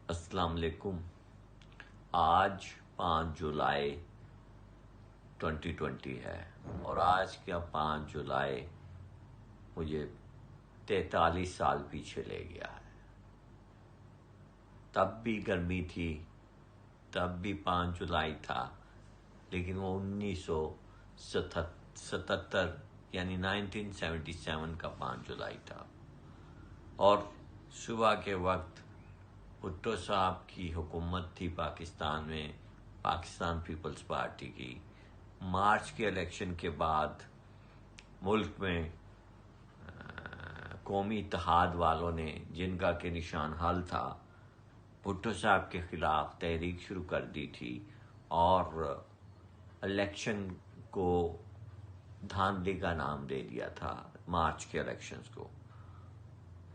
السلام علیکم۔ آج 5 جولائی 2020 ہے اور آج کا 5 جولائی مجھے 43 سال پیچھے لے گیا ہے۔ تب بھی گرمی تھی، تب بھی 5 جولائی تھا، لیکن وہ 1977 یعنی 1977 کا 5 جولائی تھا، اور صبح کے وقت بھٹو صاحب کی حکومت تھی پاکستان میں، پاکستان پیپلز پارٹی کی۔ مارچ کے الیکشن کے بعد ملک میں قومی اتحاد والوں نے، جن کا کہ نشان حل تھا، بھٹو صاحب کے خلاف تحریک شروع کر دی تھی اور الیکشن کو دھاندلی کا نام دے دیا تھا، مارچ کے الیکشنز کو،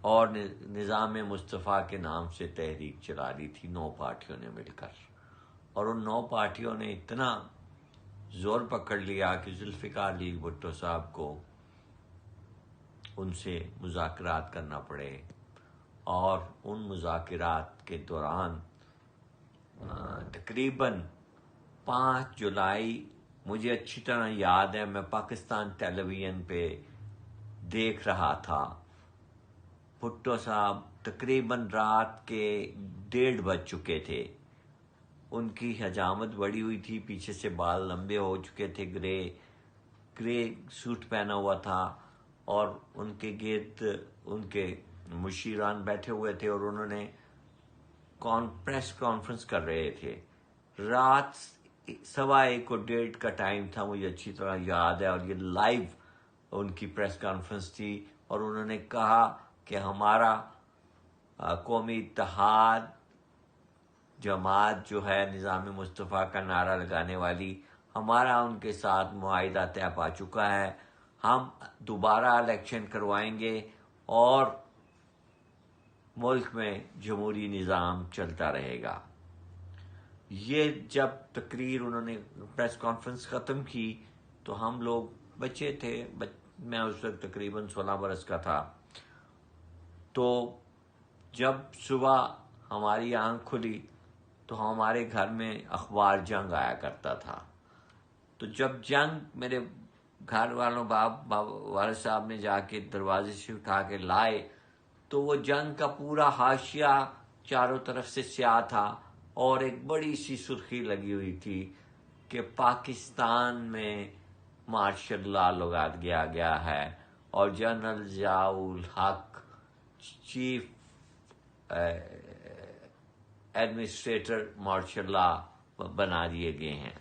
اور نظام مصطفیٰ کے نام سے تحریک چلا دی تھی 9 پارٹیوں نے مل کر۔ اور ان 9 پارٹیوں نے اتنا زور پکڑ لیا کہ ذوالفقار علی بھٹو صاحب کو ان سے مذاکرات کرنا پڑے، اور ان مذاکرات کے دوران تقریباً 5 جولائی مجھے اچھی طرح یاد ہے، میں پاکستان ٹیلی ویژن پہ دیکھ رہا تھا۔ بھٹو صاحب تقریباً رات کے 1:30 بج چکے تھے، ان کی حجامت بڑی ہوئی تھی، پیچھے سے بال لمبے ہو چکے تھے، گرے سوٹ پہنا ہوا تھا، اور ان کے گرد ان کے مشیران بیٹھے ہوئے تھے، اور انہوں نے پریس کانفرنس کر رہے تھے۔ رات 1:15 کو 1:30 کا ٹائم تھا، مجھے اچھی طرح یاد ہے، اور یہ لائیو ان کی پریس کانفرنس تھی، اور انہوں نے کہا کہ ہمارا قومی اتحاد جماعت جو ہے نظام مصطفیٰ کا نعرہ لگانے والی، ہمارا ان کے ساتھ معاہدہ طے پا چکا ہے، ہم دوبارہ الیکشن کروائیں گے اور ملک میں جمہوری نظام چلتا رہے گا۔ یہ جب تقریر انہوں نے پریس کانفرنس ختم کی تو ہم لوگ بچے تھے، میں اس وقت تقریباً 16 برس کا تھا، تو جب صبح ہماری آنکھ کھلی تو ہمارے گھر میں اخبار جنگ آیا کرتا تھا، تو جب جنگ میرے گھر والوں والد صاحب نے جا کے دروازے سے اٹھا کے لائے تو وہ جنگ کا پورا حاشیہ چاروں طرف سے سیاہ تھا، اور ایک بڑی سی سرخی لگی ہوئی تھی کہ پاکستان میں مارشل لا لگا دیا گیا ہے اور جنرل ضیاء الحق چیف ایڈمنسٹریٹر مارشل لا بنا دیے گئے ہیں،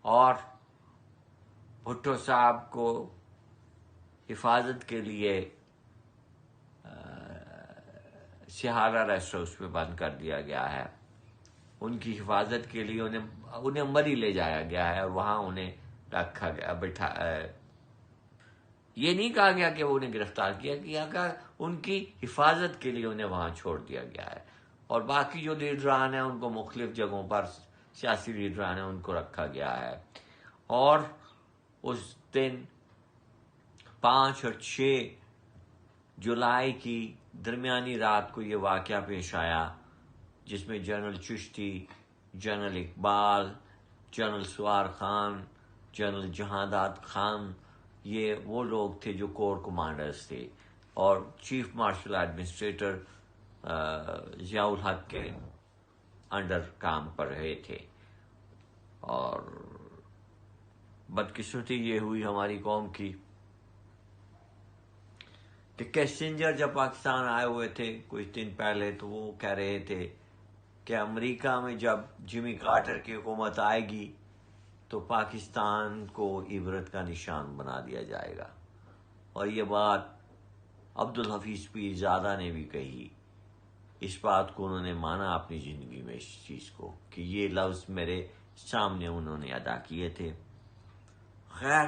اور بھٹو صاحب کو حفاظت کے لیے سہارا ریسٹ ہاؤس میں بند کر دیا گیا ہے۔ ان کی حفاظت کے لیے انہیں مری لے جایا گیا ہے، اور وہاں انہیں رکھا گیا، یہ نہیں کہا گیا کہ وہ انہیں گرفتار کیا گیا، ان کی حفاظت کے لیے انہیں وہاں چھوڑ دیا گیا ہے، اور باقی جو لیڈران ہیں ان کو مختلف جگہوں پر، سیاسی لیڈران ہیں ان کو رکھا گیا ہے۔ اور اس دن 5 اور 6 جولائی کی درمیانی رات کو یہ واقعہ پیش آیا، جس میں general Chishti, general Iqbal, general سوار خان، جنرل جہانداد خان، یہ وہ لوگ تھے جو کور کمانڈرز تھے، اور چیف مارشل ایڈمنسٹریٹر ضیاء الحق کے انڈر کام کر رہے تھے۔ اور بدقسمتی یہ ہوئی ہماری قوم کی کہ کیسنجر جب پاکستان آئے ہوئے تھے کچھ دن پہلے، تو وہ کہہ رہے تھے کہ امریکہ میں جب جمی کارٹر کی حکومت آئے گی تو پاکستان کو عبرت کا نشان بنا دیا جائے گا، اور یہ بات عبدالحفیظ پیرزادہ نے بھی کہی۔ اس بات کو انہوں نے مانا اپنی زندگی میں، اس چیز کو، کہ یہ لفظ میرے سامنے انہوں نے ادا کیے تھے۔ خیر،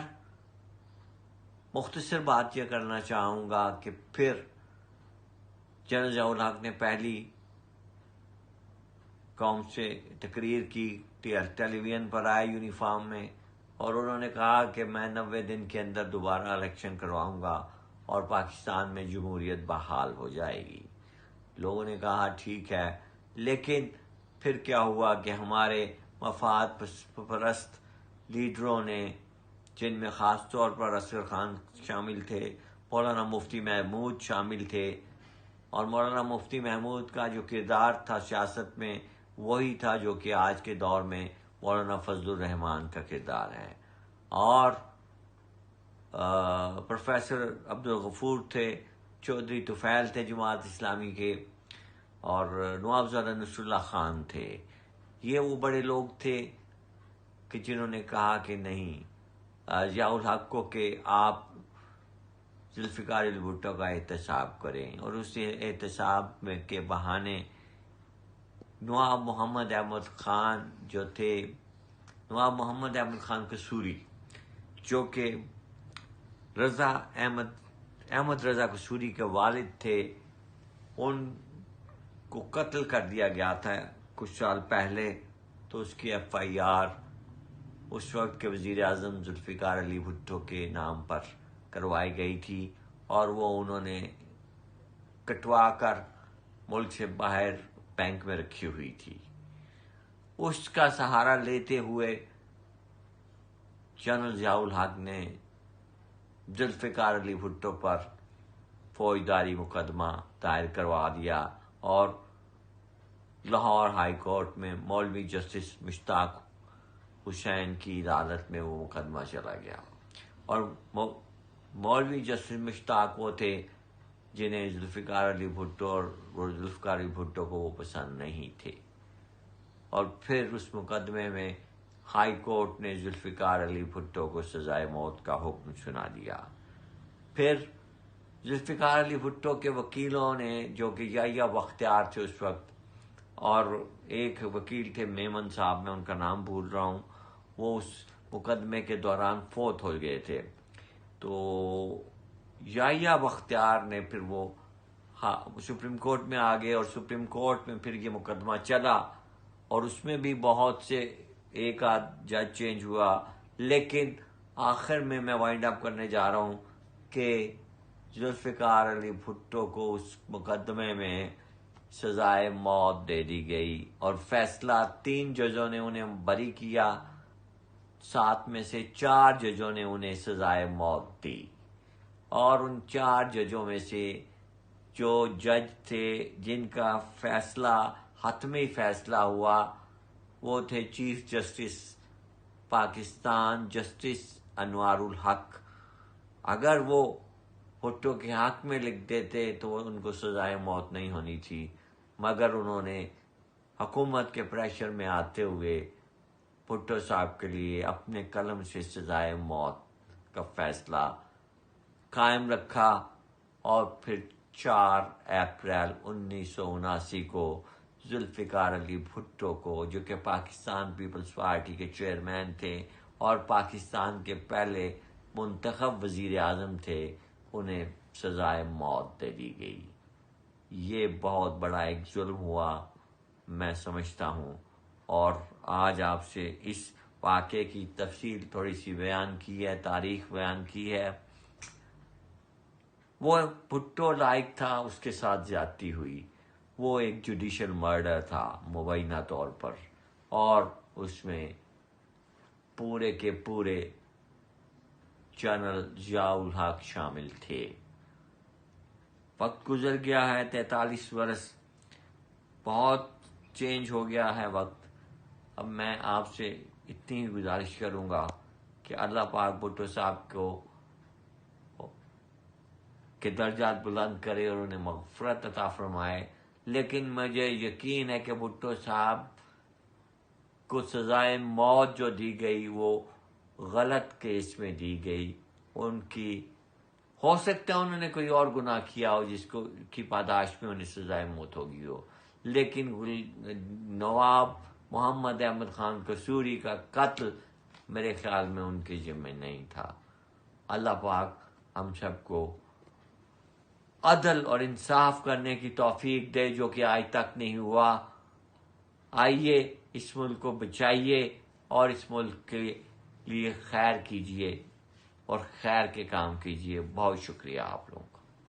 مختصر بات یہ کرنا چاہوں گا کہ پھر جنرل ضیاء الحق نے پہلی قوم سے تقریر کی، ٹیلی ویژن پر آئے یونیفارم میں، اور انہوں نے کہا کہ میں 90 دن کے اندر دوبارہ الیکشن کرواؤں گا اور پاکستان میں جمہوریت بحال ہو جائے گی۔ لوگوں نے کہا ٹھیک ہے، لیکن پھر کیا ہوا کہ ہمارے مفاد پرست لیڈروں نے، جن میں خاص طور پر اصغر خان شامل تھے، مولانا مفتی محمود شامل تھے، اور مولانا مفتی محمود کا جو کردار تھا سیاست میں وہی تھا جو کہ آج کے دور میں مولانا فضل الرحمان کا کردار ہے، اور پروفیسر عبدالغفور تھے، چودھری طفیل تھے جماعت اسلامی کے، اور نواب زادہ نصر اللہ خان تھے۔ یہ وہ بڑے لوگ تھے کہ جنہوں نے کہا کہ نہیں، ضیاء الحق کو کہ آپ ذوالفقار علی بھٹو کا احتساب کریں، اور اس احتساب میں کے بہانے نواب محمد احمد خان جو تھے، نواب محمد احمد خان قصوری، جو کہ احمد رضا قصوری کے والد تھے، ان کو قتل کر دیا گیا تھا کچھ سال پہلے، تو اس کی ایف آئی آر اس وقت کے وزیر اعظم ذوالفقار علی بھٹو کے نام پر کروائی گئی تھی، اور وہ انہوں نے کٹوا کر ملک سے باہر بینک میں رکھی ہوئی تھی۔ اس کا سہارا لیتے ہوئے جنرل ضیاء الحق نے ذوالفقار علی بھٹو پر فوجداری مقدمہ دائر کروا دیا، اور لاہور ہائی کورٹ میں مولوی جسٹس مشتاق حسین کی عدالت میں وہ مقدمہ چلا گیا، اور مولوی جسٹس مشتاق وہ تھے جنہیں ذوالفقار علی بھٹو اور ذوالفقار علی بھٹو کو وہ پسند نہیں تھے، اور پھر اس مقدمے میں ہائی کورٹ نے ذوالفقار علی بھٹو کو سزائے موت کا حکم سنا دیا۔ پھر ذوالفقار علی بھٹو کے وکیلوں نے، جو کہ یحییٰ بختیار تھے اس وقت، اور ایک وکیل تھے میمن صاحب، میں ان کا نام بھول رہا ہوں، وہ اس مقدمے کے دوران فوت ہو گئے تھے، تو یحییٰ بختیار نے پھر وہ سپریم کورٹ میں آ گئے، اور سپریم کورٹ میں پھر یہ مقدمہ چلا، اور اس میں بھی بہت سے ایک آدھ جج چینج ہوا، لیکن آخر میں وائنڈ اپ کرنے جا رہا ہوں کہ ذوالفقار علی بھٹو کو اس مقدمے میں سزائے موت دے دی گئی، اور فیصلہ 3 ججوں نے انہیں بری کیا، 7 میں سے 4 ججوں نے انہیں سزائے موت دی، اور ان 4 ججوں میں سے جو جج تھے جن کا فیصلہ حتمی فیصلہ ہوا وہ تھے چیف جسٹس پاکستان جسٹس انوار الحق۔ اگر وہ بھٹو کے حق میں لکھ دیتے تو ان کو سزائے موت نہیں ہونی تھی، مگر انہوں نے حکومت کے پریشر میں آتے ہوئے بھٹو صاحب کے لیے اپنے قلم سے سزائے موت کا فیصلہ قائم رکھا، اور پھر 4 اپریل 1979 کو ذوالفقار علی بھٹو کو، جو کہ پاکستان پیپلز پارٹی کے چیئرمین تھے اور پاکستان کے پہلے منتخب وزیر اعظم تھے، انہیں سزائے موت دے دی گئی۔ یہ بہت بڑا ایک ظلم ہوا میں سمجھتا ہوں، اور آج آپ سے اس واقعے کی تفصیل تھوڑی سی بیان کی ہے، تاریخ بیان کی ہے۔ وہ بھٹو لائق تھا، اس کے ساتھ زیادتی ہوئی، وہ ایک جوڈیشل مرڈر تھا مبینہ طور پر، اور اس میں پورے کے پورے جنرل ضیاء الحق شامل تھے۔ وقت گزر گیا ہے، 43 برس، بہت چینج ہو گیا ہے وقت۔ اب میں آپ سے اتنی ہی گزارش کروں گا کہ اللہ پاک بھٹو صاحب کو کے درجات بلند کرے اور انہیں مغفرت عطا فرمائے، لیکن مجھے یقین ہے کہ بھٹو صاحب کو سزائے موت جو دی گئی وہ غلط کیس میں دی گئی، ان کی ہو سکتا ہے انہوں نے کوئی اور گناہ کیا ہو جس کو کی پاداش میں انہیں سزائے موت ہوگی ہو، لیکن نواب محمد احمد خان قصوری کا قتل میرے خیال میں ان کے ذمہ نہیں تھا۔ اللہ پاک ہم سب کو عدل اور انصاف کرنے کی توفیق دے، جو کہ آج تک نہیں ہوا۔ آئیے اس ملک کو بچائیے اور اس ملک کے لیے خیر کیجیے اور خیر کے کام کیجیے۔ بہت شکریہ آپ لوگوں